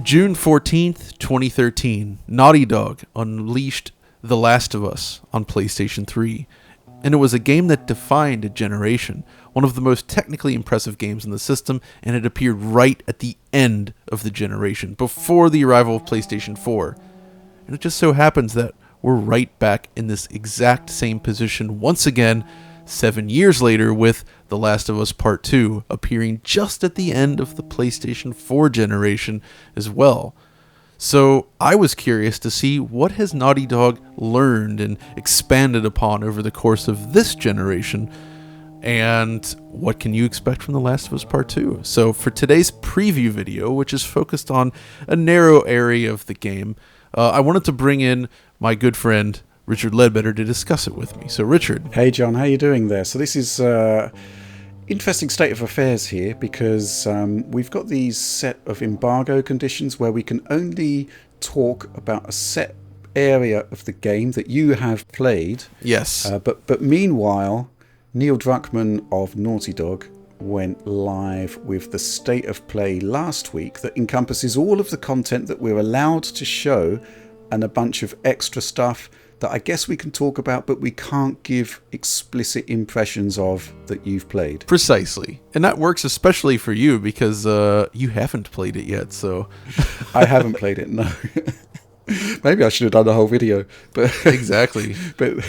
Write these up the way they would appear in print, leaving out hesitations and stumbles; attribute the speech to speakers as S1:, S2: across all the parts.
S1: June 14th, 2013, Naughty Dog unleashed The Last of Us on PlayStation 3. And it was a game that defined a generation, one of the most technically impressive games in the system, and it appeared right at the end of the generation, before the arrival of PlayStation 4. And it just so happens that we're right back in this exact same position once again, 7 years later, with The Last of Us Part 2 appearing just at the end of the PlayStation 4 generation as well. So I was curious to see what has Naughty Dog learned and expanded upon over the course of this generation, and what can you expect from The Last of Us Part 2? So for today's preview video, which is focused on a narrow area of the game, I wanted to bring in my good friend Richard Leadbetter to discuss it with me. So Richard.
S2: Hey John, how you doing there? So this is interesting state of affairs here, because we've got these set of embargo conditions where we can only talk about a set area of the game that you have played.
S1: Yes.
S2: But meanwhile, Neil Druckmann of Naughty Dog went live with the state of play last week that encompasses all of the content that we're allowed to show and a bunch of extra stuff that I guess we can talk about, but we can't give explicit impressions of that you've played.
S1: Precisely. And that works especially for you because you haven't played it yet, so...
S2: I haven't played it, no. Maybe I should have done the whole video. But
S1: exactly.
S2: But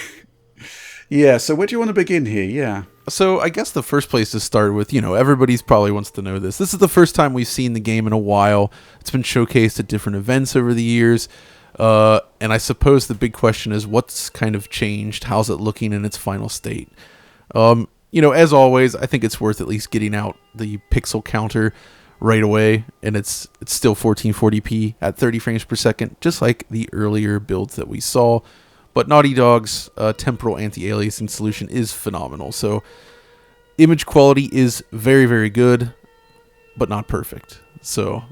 S2: yeah, so where do you want to begin here? Yeah.
S1: So I guess the first place to start with, everybody's probably wants to know this. This is the first time we've seen the game in a while. It's been showcased at different events over the years. And I suppose the big question is what's kind of changed? How's it looking in its final state? As always, I think it's worth at least getting out the pixel counter right away. And it's still 1440p at 30 frames per second, just like the earlier builds that we saw. But Naughty Dog's temporal anti-aliasing solution is phenomenal. So image quality is very, very good, but not perfect. So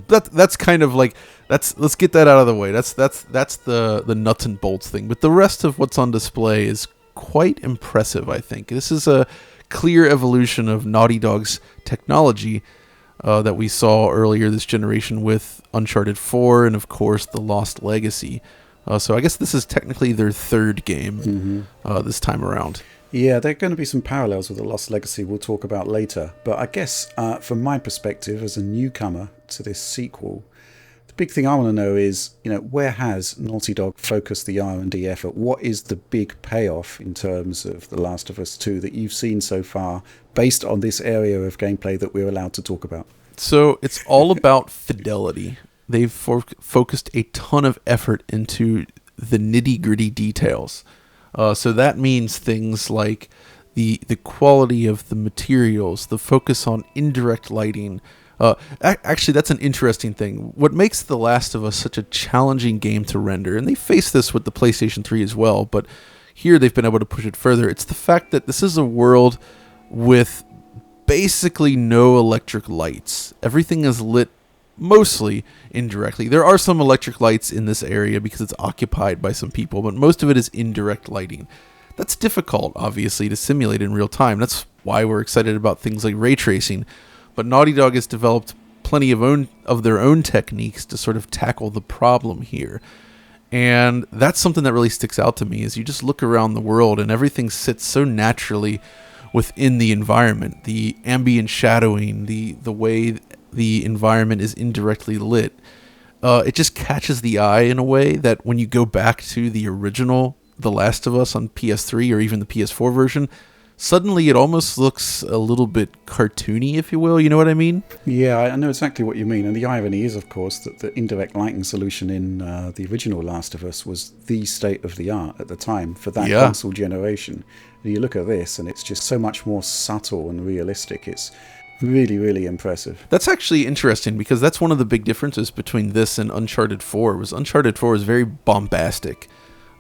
S1: that's kind of like let's get that out of the way. That's the nuts and bolts thing. But the rest of what's on display is quite impressive, I think. This is a clear evolution of Naughty Dog's technology that we saw earlier this generation with Uncharted 4 and of course The Lost Legacy. So I guess this is technically their third game this time around.
S2: Yeah, there are going to be some parallels with The Lost Legacy we'll talk about later. But I guess from my perspective as a newcomer to this sequel, the big thing I want to know is, where has Naughty Dog focused the R&D effort? What is the big payoff in terms of The Last of Us 2 that you've seen so far based on this area of gameplay that we're allowed to talk about?
S1: So it's all about fidelity. They've focused a ton of effort into the nitty-gritty details. So that means things like the quality of the materials, the focus on indirect lighting. Actually, that's an interesting thing. What makes The Last of Us such a challenging game to render, and they face this with the PlayStation 3 as well, but here they've been able to push it further, it's the fact that this is a world with basically no electric lights. Everything is lit mostly indirectly. There are some electric lights in this area because it's occupied by some people, but most of it is indirect lighting. That's difficult, obviously, to simulate in real time. That's why we're excited about things like ray tracing. But Naughty Dog has developed plenty of their own techniques to sort of tackle the problem here. And that's something that really sticks out to me, is you just look around the world and everything sits so naturally within the environment. The ambient shadowing, the way the environment is indirectly lit. It just catches the eye in a way that when you go back to the original The Last of Us on PS3 or even the PS4 version, suddenly it almost looks a little bit cartoony, if you will. You know what I mean?
S2: Yeah, I know exactly what you mean. And the irony is, of course, that the indirect lighting solution in the original Last of Us was the state of the art at the time for that console generation. And you look at this and it's just so much more subtle and realistic. It's really, really impressive.
S1: That's actually interesting because that's one of the big differences between this and Uncharted 4. Uncharted 4 was very bombastic.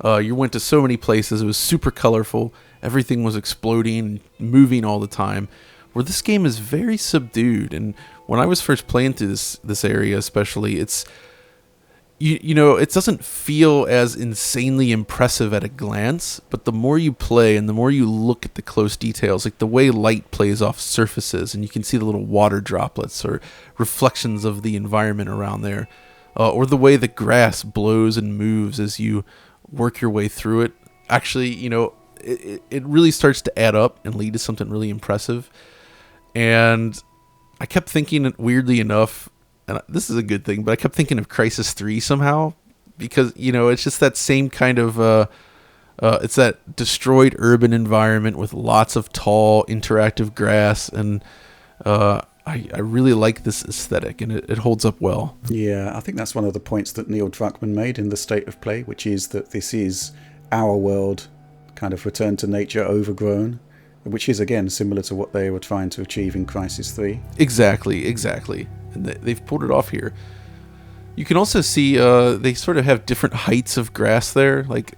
S1: You went to so many places. It was super colorful. Everything was exploding, moving all the time. Where this game is very subdued. And when I was first playing through this area especially, you know, it doesn't feel as insanely impressive at a glance, but the more you play and the more you look at the close details, like the way light plays off surfaces, and you can see the little water droplets or reflections of the environment around there, or the way the grass blows and moves as you work your way through it. Actually, you know, it really starts to add up and lead to something really impressive. And I kept thinking, weirdly enough, and this is a good thing, but I kept thinking of Crysis 3 somehow, because, you know, it's just that same kind of, it's that destroyed urban environment with lots of tall, interactive grass, and I really like this aesthetic, and it holds up well.
S2: Yeah, I think that's one of the points that Neil Druckmann made in the State of Play, which is that this is our world, kind of return to nature overgrown, which is, again, similar to what they were trying to achieve in Crysis 3.
S1: Exactly. And they've pulled it off here. You can also see they sort of have different heights of grass there, like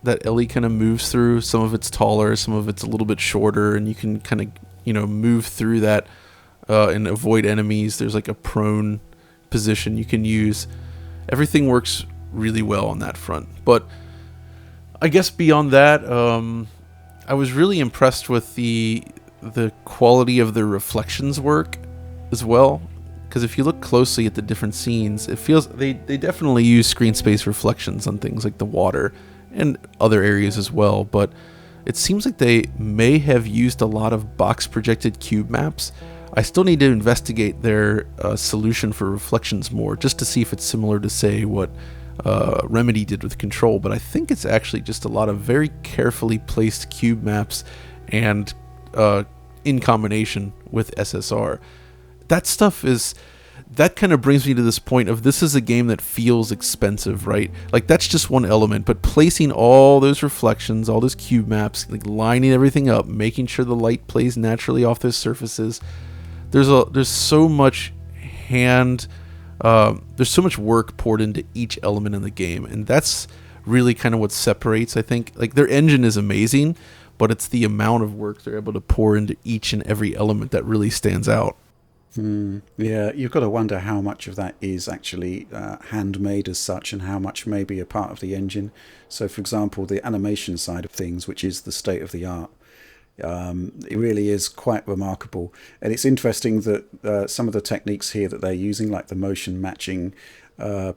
S1: that Ellie kind of moves through. Some of it's taller, some of it's a little bit shorter, and you can kind of, you know, move through that and avoid enemies. There's like a prone position you can use. Everything works really well on that front. But I guess beyond that, I was really impressed with the quality of the reflections work as well. Because if you look closely at the different scenes, it feels they definitely use screen space reflections on things like the water and other areas as well. But it seems like they may have used a lot of box projected cube maps. I still need to investigate their solution for reflections more, just to see if it's similar to, say, what Remedy did with Control. But I think it's actually just a lot of very carefully placed cube maps and in combination with SSR. That stuff that kind of brings me to this point of, this is a game that feels expensive, right? Like, that's just one element, but placing all those reflections, all those cube maps, like lining everything up, making sure the light plays naturally off those surfaces. There's so much there's so much work poured into each element in the game, and that's really kind of what separates, I think. Like, their engine is amazing, but it's the amount of work they're able to pour into each and every element that really stands out.
S2: Yeah, you've got to wonder how much of that is actually handmade as such, and how much may be a part of the engine. So, for example, the animation side of things, which is the state of the art, it really is quite remarkable. And it's interesting that some of the techniques here that they're using, like the motion matching,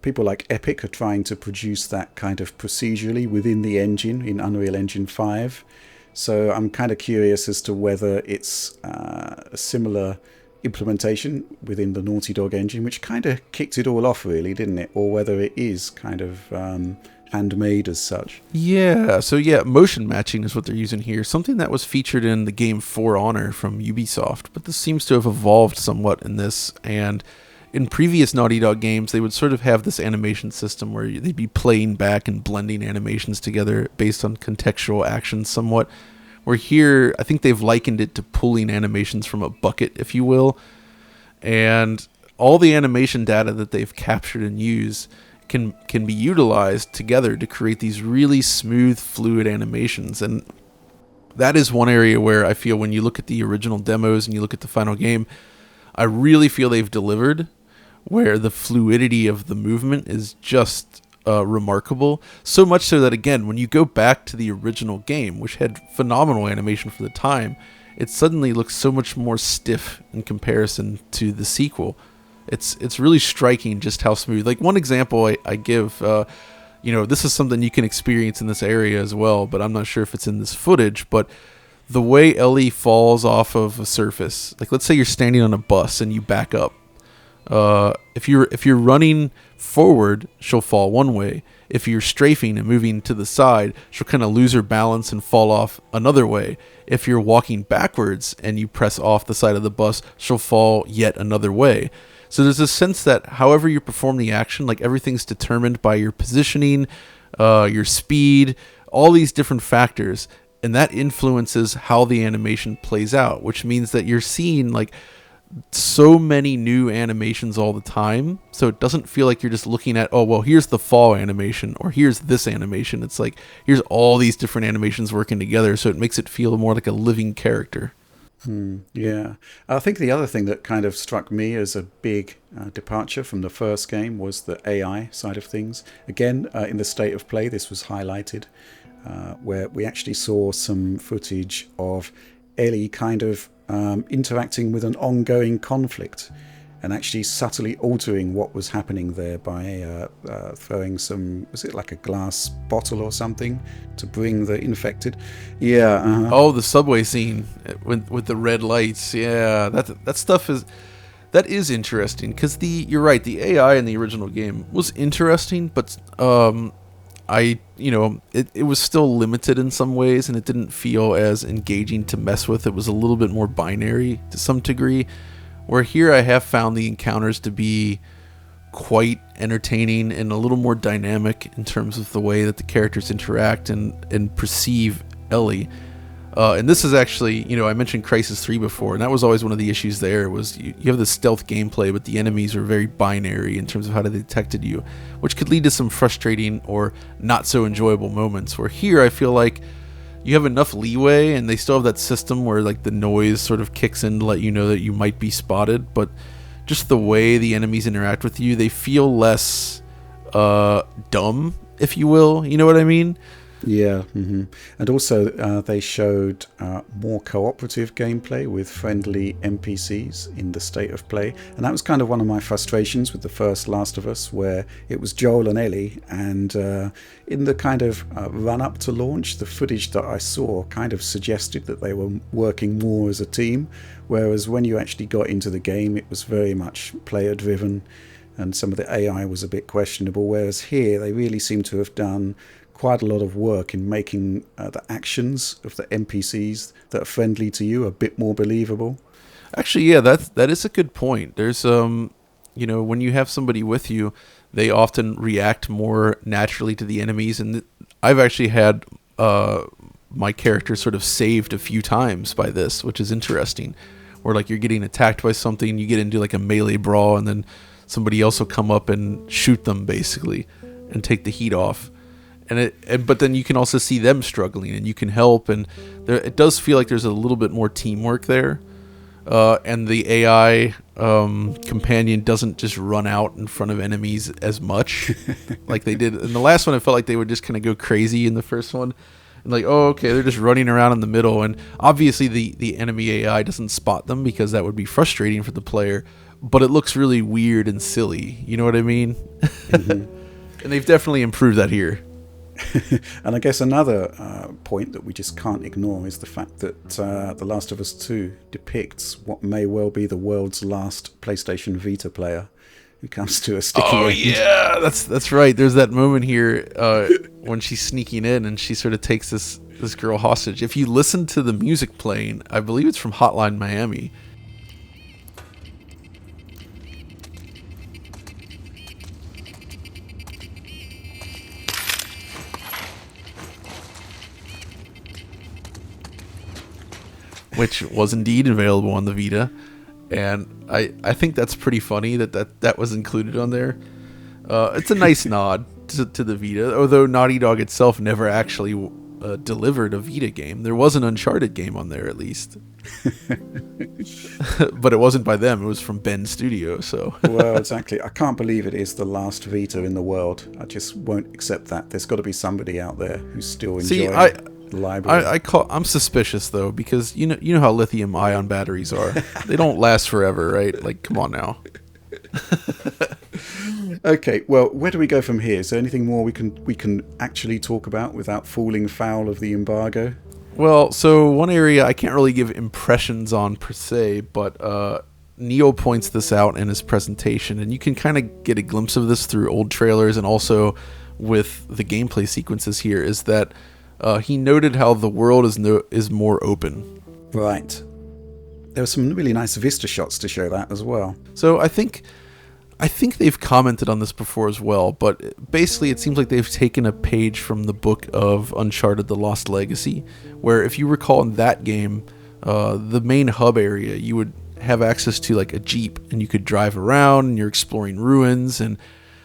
S2: people like Epic are trying to produce that kind of procedurally within the engine in Unreal Engine 5. So I'm kind of curious as to whether it's a similar implementation within the Naughty Dog engine, which kind of kicked it all off, really, didn't it? Or whether it is kind of handmade as such.
S1: Yeah, so yeah, motion matching is what they're using here. Something that was featured in the game For Honor from Ubisoft, but this seems to have evolved somewhat in this. And in previous Naughty Dog games, they would sort of have this animation system where they'd be playing back and blending animations together based on contextual actions somewhat. Where here, I think they've likened it to pulling animations from a bucket, if you will. And all the animation data that they've captured and used can be utilized together to create these really smooth, fluid animations. And that is one area where I feel, when you look at the original demos and you look at the final game, I really feel they've delivered, where the fluidity of the movement is just remarkable. So much so that, again, when you go back to the original game, which had phenomenal animation for the time, it suddenly looks so much more stiff in comparison to the sequel. It's really striking just how smooth. Like, one example I give, this is something you can experience in this area as well, but I'm not sure if it's in this footage, but the way Ellie falls off of a surface, like, let's say you're standing on a bus and you back up. If you're running forward, she'll fall one way. If you're strafing and moving to the side, she'll kind of lose her balance and fall off another way. If you're walking backwards and you press off the side of the bus, she'll fall yet another way. So there's a sense that however you perform the action, like, everything's determined by your positioning, your speed, all these different factors, and that influences how the animation plays out, which means that you're seeing, like, so many new animations all the time, so it doesn't feel like you're just looking at, oh, well, here's the fall animation, or here's this animation. It's like, here's all these different animations working together, so it makes it feel more like a living character.
S2: Yeah. I think the other thing that kind of struck me as a big departure from the first game was the AI side of things. Again, in the state of play, this was highlighted, where we actually saw some footage of Ellie kind of interacting with an ongoing conflict and actually subtly altering what was happening there by throwing some, was it like a glass bottle or something to bring the infected? Yeah,
S1: Oh, the subway scene with the red lights. Yeah, that stuff is interesting because you're right. The AI in the original game was interesting, but it was still limited in some ways, and it didn't feel as engaging to mess with. It was a little bit more binary to some degree. Where here I have found the encounters to be quite entertaining and a little more dynamic in terms of the way that the characters interact and perceive Ellie. And this is actually, I mentioned Crisis 3 before, and that was always one of the issues there, was you have the stealth gameplay, but the enemies are very binary in terms of how they detected you, which could lead to some frustrating or not so enjoyable moments, where here I feel like you have enough leeway, and they still have that system where like the noise sort of kicks in to let you know that you might be spotted, but just the way the enemies interact with you, they feel less dumb, if you will. You know what I mean?
S2: Yeah, and also they showed more cooperative gameplay with friendly NPCs in the state of play, and that was kind of one of my frustrations with the first Last of Us, where it was Joel and Ellie, and in the kind of run up to launch, the footage that I saw kind of suggested that they were working more as a team, whereas when you actually got into the game, it was very much player driven, and some of the AI was a bit questionable, whereas here they really seem to have done quite a lot of work in making the actions of the NPCs that are friendly to you a bit more believable.
S1: Actually, yeah, that is a good point. There's when you have somebody with you, they often react more naturally to the enemies, and I've actually had my character sort of saved a few times by this, which is interesting. Where like you're getting attacked by something, you get into like a melee brawl, and then somebody else will come up and shoot them basically, and take the heat off. But then you can also see them struggling, and you can help, and it does feel like there's a little bit more teamwork there, and the AI companion doesn't just run out in front of enemies as much like they did in the last one. It felt like they would just kind of go crazy in the first one, and like, oh, okay, they're just running around in the middle, and obviously the enemy AI doesn't spot them because that would be frustrating for the player, but it looks really weird and silly. You know what I mean? And they've definitely improved that here.
S2: And I guess another point that we just can't ignore is the fact that The Last of Us 2 depicts what may well be the world's last PlayStation Vita player who comes to a sticky end.
S1: Yeah, that's right. There's that moment here when she's sneaking in and she sort of takes this girl hostage. If you listen to the music playing, I believe it's from Hotline Miami. Which was indeed available on the Vita, and I think that's pretty funny that was included on there. It's a nice nod to the Vita, although Naughty Dog itself never actually delivered a Vita game. There was an Uncharted game on there, at least. But it wasn't by them, it was from Bend Studio. So
S2: Well, exactly. I can't believe it is the last Vita in the world. I just won't accept that. There's got to be somebody out there who's still enjoying the library.
S1: I'm suspicious though, because you know how lithium ion batteries are. They don't last forever, right? Like, come on now.
S2: Okay, well, where do we go from here? Is there anything more we can actually talk about without falling foul of the embargo?
S1: Well, so one area I can't really give impressions on per se, but Neo points this out in his presentation, and you can kind of get a glimpse of this through old trailers and also with the gameplay sequences here, is that he noted how the world is more open.
S2: Right. There were some really nice Vista shots to show that as well.
S1: So I think they've commented on this before as well, but basically it seems like they've taken a page from the book of Uncharted: The Lost Legacy, where if you recall in that game, the main hub area, you would have access to like a Jeep, and you could drive around and you're exploring ruins and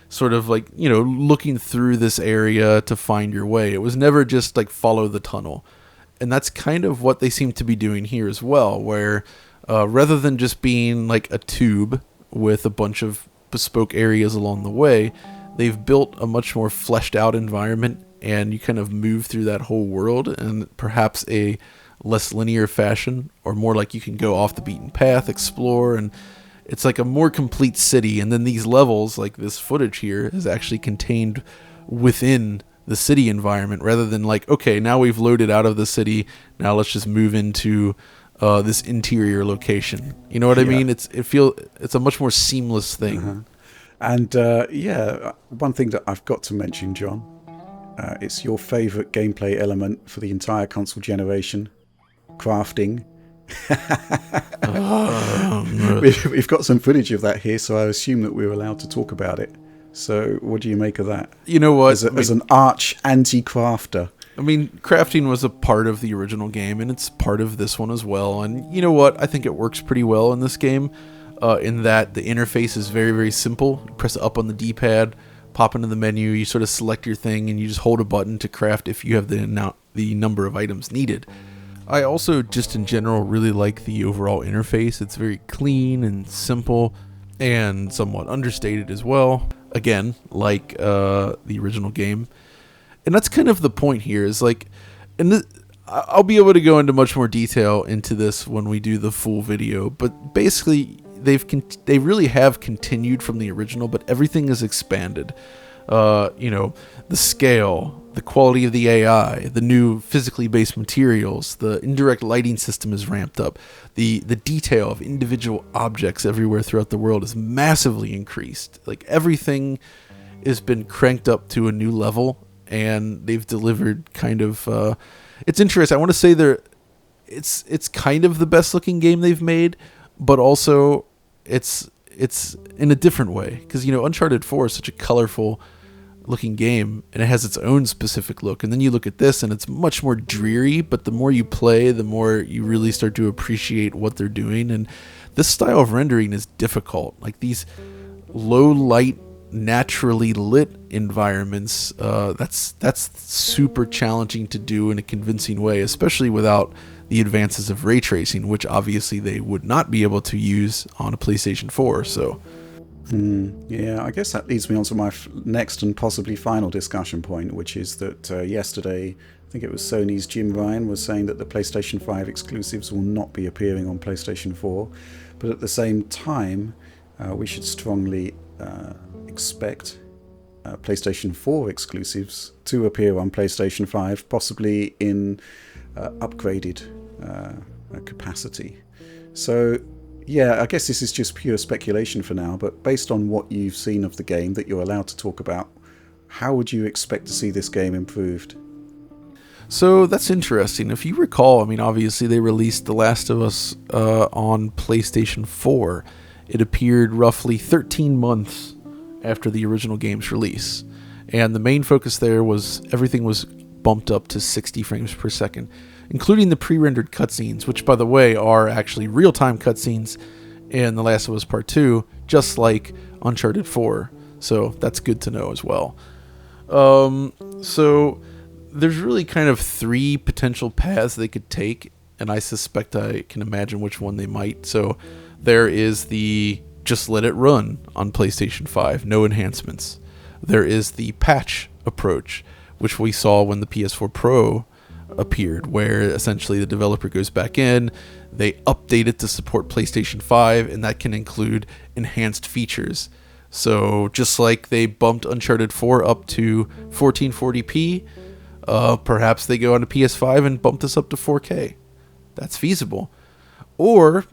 S1: sort of like, looking through this area to find your way. It was never just like follow the tunnel. And that's kind of what they seem to be doing here as well, where rather than just being like a tube with a bunch of bespoke areas along the way, they've built a much more fleshed out environment, and you kind of move through that whole world in perhaps a less linear fashion, or more like you can go off the beaten path, explore, and it's like a more complete city. And then these levels, like this footage here, is actually contained within the city environment, rather than like, okay, now we've loaded out of the city, now let's just move into this interior location. You know what I mean? It's a much more seamless thing.
S2: Uh-huh. And one thing that I've got to mention, John, it's your favorite gameplay element for the entire console generation: crafting. We've got some footage of that here, so I assume that we're allowed to talk about it. So what do you make of that?
S1: You know what?
S2: As an arch anti-crafter.
S1: I mean, crafting was a part of the original game, and it's part of this one as well. And you know what? I think it works pretty well in this game, in that the interface is very, very simple. You press up on the D-pad, pop into the menu, you sort of select your thing, and you just hold a button to craft if you have the number of items needed. I also, just in general, really like the overall interface. It's very clean and simple, and somewhat understated as well. Again, like the original game. And that's kind of the point here, is like, I'll be able to go into much more detail into this when we do the full video, but basically they really have continued from the original, but everything is expanded. The scale, the quality of the AI, the new physically based materials, the indirect lighting system is ramped up. The detail of individual objects everywhere throughout the world is massively increased. Like, everything has been cranked up to a new level, and they've delivered kind of it's interesting. I want to say it's kind of the best looking game they've made, but also it's in a different way, because Uncharted 4 is such a colorful looking game, and it has its own specific look. And then you look at this, and it's much more dreary, but the more you play, the more you really start to appreciate what they're doing. And this style of rendering is difficult. Like, these low light, naturally lit environments, that's super challenging to do in a convincing way, especially without the advances of ray tracing, which obviously they would not be able to use on a PlayStation 4. So
S2: I guess that leads me on to my next and possibly final discussion point, which is that yesterday, I think it was Sony's Jim Ryan was saying that the PlayStation 5 exclusives will not be appearing on PlayStation 4, but at the same time, we should strongly expect PlayStation 4 exclusives to appear on PlayStation 5, possibly in upgraded capacity. So I guess this is just pure speculation for now, but based on what you've seen of the game that you're allowed to talk about, how would you expect to see this game improved?
S1: So that's interesting. If you recall, I mean, obviously they released The Last of Us on PlayStation 4. It appeared roughly 13 months after the original game's release. And the main focus there was everything was bumped up to 60 frames per second, including the pre-rendered cutscenes, which, by the way, are actually real-time cutscenes in The Last of Us Part 2, just like Uncharted 4. So that's good to know as well. So there's really kind of three potential paths they could take, and I suspect I can imagine which one they might. So there is the just let it run on PlayStation 5, no enhancements. There is the patch approach, which we saw when the PS4 Pro appeared, where essentially the developer goes back in, they update it to support PlayStation 5, and that can include enhanced features. So just like they bumped Uncharted 4 up to 1440p, perhaps they go on to PS5 and bump this up to 4K. That's feasible. Or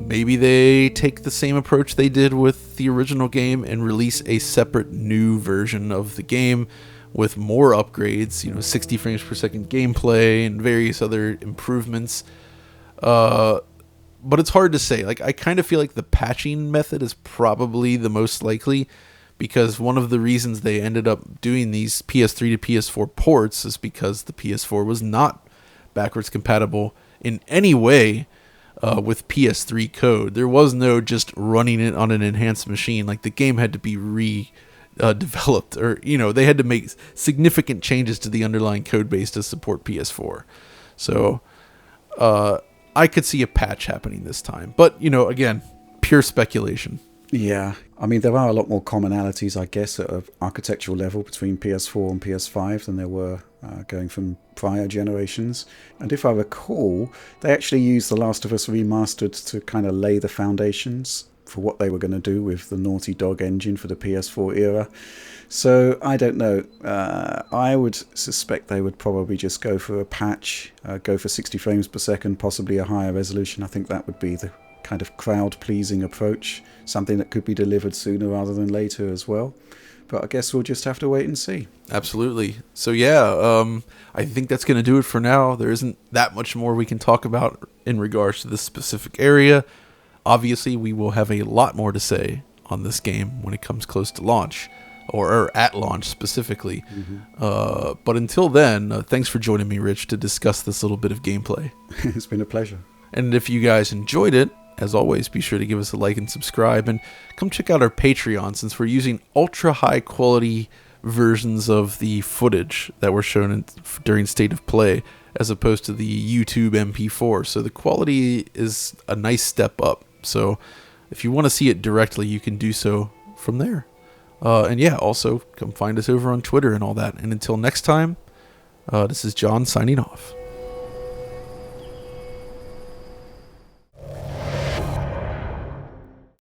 S1: maybe they take the same approach they did with the original game and release a separate new version of the game with more upgrades, 60 frames per second gameplay and various other improvements. But it's hard to say. Like, I kind of feel like the patching method is probably the most likely, because one of the reasons they ended up doing these PS3 to PS4 ports is because the PS4 was not backwards compatible in any way with PS3 code. There was no just running it on an enhanced machine. Like, the game had to be developed, or they had to make significant changes to the underlying code base to support PS4. So I could see a patch happening this time. But, again, pure speculation.
S2: Yeah, I mean, there are a lot more commonalities, I guess, at an architectural level between PS4 and PS5 than there were going from prior generations. And if I recall, they actually used The Last of Us Remastered to kind of lay the foundations for what they were going to do with the Naughty Dog engine for the PS4 era. So I don't know. I would suspect they would probably just go for a patch, go for 60 frames per second, possibly a higher resolution. I think that would be the kind of crowd-pleasing approach, something that could be delivered sooner rather than later as well. But I guess we'll just have to wait and see.
S1: Absolutely. So yeah, I think that's going to do it for now. There isn't that much more we can talk about in regards to this specific area. Obviously, we will have a lot more to say on this game when it comes close to launch, or at launch specifically. But until then, thanks for joining me, Rich, to discuss this little bit of gameplay.
S2: It's been a pleasure.
S1: And if you guys enjoyed it, as always, be sure to give us a like and subscribe, and come check out our Patreon, since we're using ultra high quality versions of the footage that were shown during State of Play, as opposed to the YouTube MP4. So the quality is a nice step up. So if you want to see it directly, you can do so from there. And yeah, also come find us over on Twitter and all that. And until next time, this is John signing off.